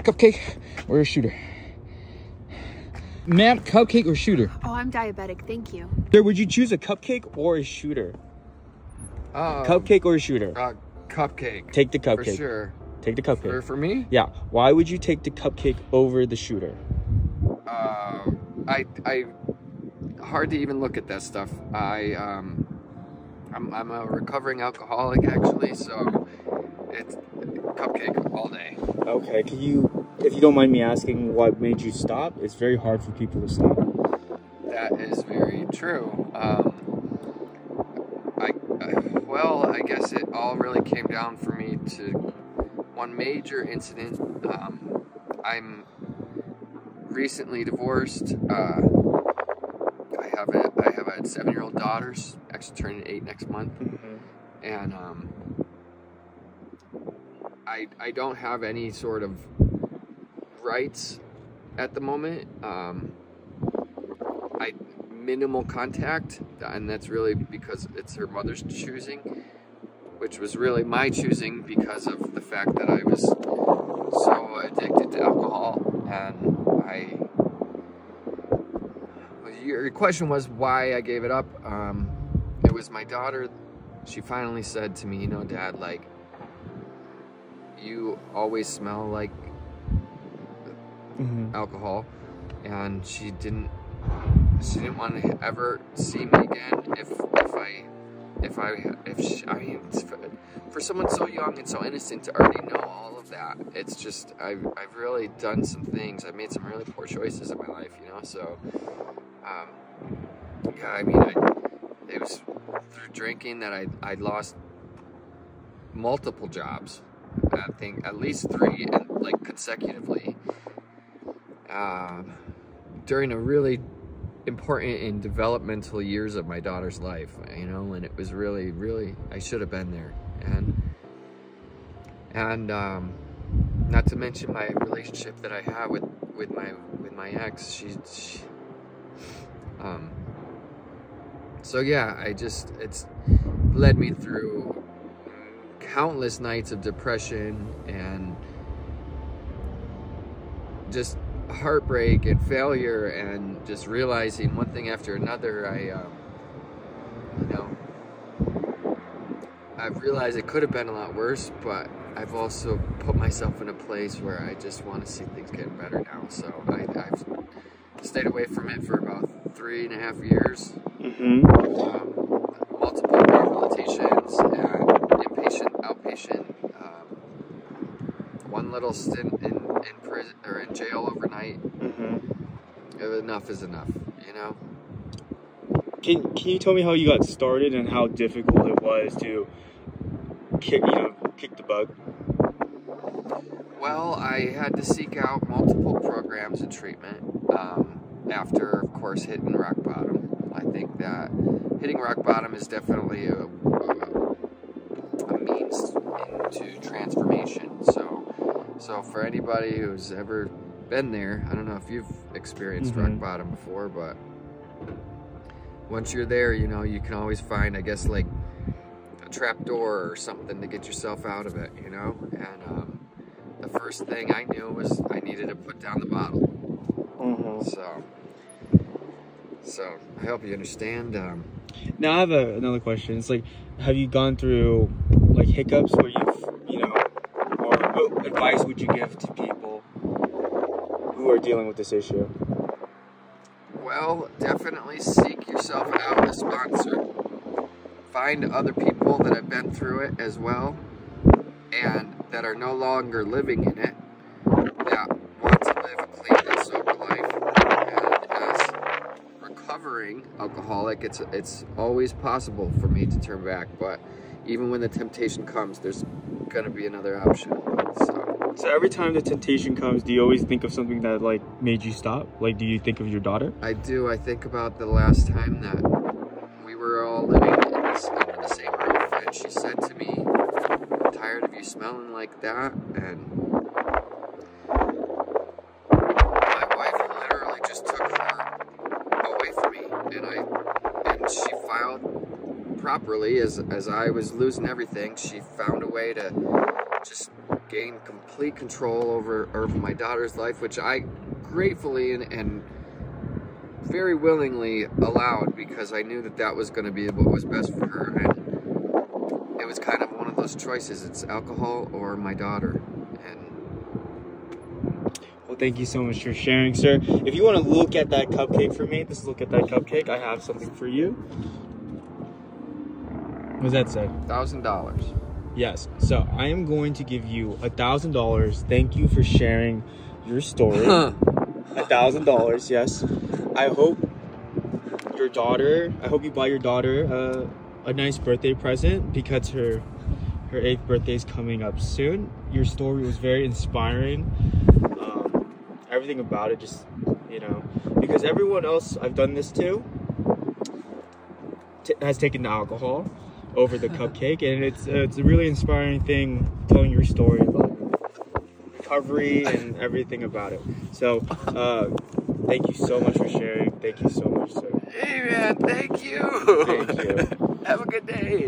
Cupcake or a shooter? Ma'am, cupcake or shooter? Oh, I'm diabetic, thank you. Sir, would you choose a cupcake or a shooter? Cupcake or a shooter? Cupcake. Take the cupcake. For sure. Take the cupcake. For me? Yeah. Why would you take the cupcake over the shooter? Hard to even look at that stuff. I'm a recovering alcoholic actually, so it's cupcake all day. Okay, can you, if you don't mind me asking, what made you stop? It's very hard for people to stop. That is very true. Well, I guess it all really came down for me to one major incident. I'm recently divorced. I have a 7-year-old daughters, actually turning 8 next month, and I don't have any sort of rights at the moment. Minimal contact, and that's really because it's her mother's choosing, which was really my choosing because of the fact that I was so addicted to alcohol. And your question was why I gave it up. It was my daughter. She finally said to me, you know, Dad, like, you always smell like alcohol, and she didn't want to ever see me again I mean, for someone so young and so innocent to already know all of that, it's just, I've really done some things. I've made some really poor choices in my life, you know, so, yeah, I mean, it was through drinking that I lost multiple jobs. I think at least 3, and like consecutively, during a really important and developmental years of my daughter's life, you know, and it was really, I should have been there. And not to mention my relationship that I have with my ex. She so yeah, it's led me through countless nights of depression and just heartbreak and failure, and just realizing one thing after another. You know, I've realized it could have been a lot worse, but I've also put myself in a place where I just want to see things getting better now. So I've stayed away from it for about 3.5 years. Multiple rehabilitations and inpatient, outpatient. One little stint in prison or in jail overnight. Enough is enough, you know. Can you tell me how you got started and how difficult it was to kick the bug? Well, I had to seek out multiple programs and treatment after, of course, hitting rock bottom. I think that hitting rock bottom is definitely a means into transformation. So for anybody who's ever been there, I don't know if you've experienced rock bottom before, but once you're there, you know, you can always find, I guess, like a trap door or something to get yourself out of it, you know. And the first thing I knew was I needed to put down the bottle. So I hope you understand. Now I have another question. It's like, have you gone through like hiccups where or what advice would you give to people who are dealing with this issue? Well, definitely seek yourself out a sponsor. Find other people that have been through it as well, and that are no longer living in it, that want to live a clean and sober life. And as recovering alcoholic, it's always possible for me to turn back, but even when the temptation comes, there's gonna be another option. So every time the temptation comes, do you always think of something that like made you stop? Like, do you think of your daughter? I do. I think about the last time that we were all living in the same roof, and she said to me, "I'm tired of you smelling like that." And my wife literally just took her away from me, and she filed properly as I was losing everything. She found a way to just gained complete control over my daughter's life, which I gratefully and very willingly allowed, because I knew that that was going to be what was best for her. And it was kind of one of those choices. It's alcohol or my daughter. And well, thank you so much for sharing, sir. If you want to look at that cupcake for me, let's look at that cupcake. I have something for you. What does that say? $1,000. Yes. So I am going to give you $1,000. Thank you for sharing your story. $1,000. Yes. I hope you buy your daughter a nice birthday present, because her 8th birthday is coming up soon. Your story was very inspiring. Everything about it, just, you know, because everyone else I've done this to has taken the alcohol over the cupcake, and it's a really inspiring thing, telling your story about recovery and everything about it. So thank you so much for sharing. Thank you so much, sir. Hey man, thank you. Thank you. Have a good day.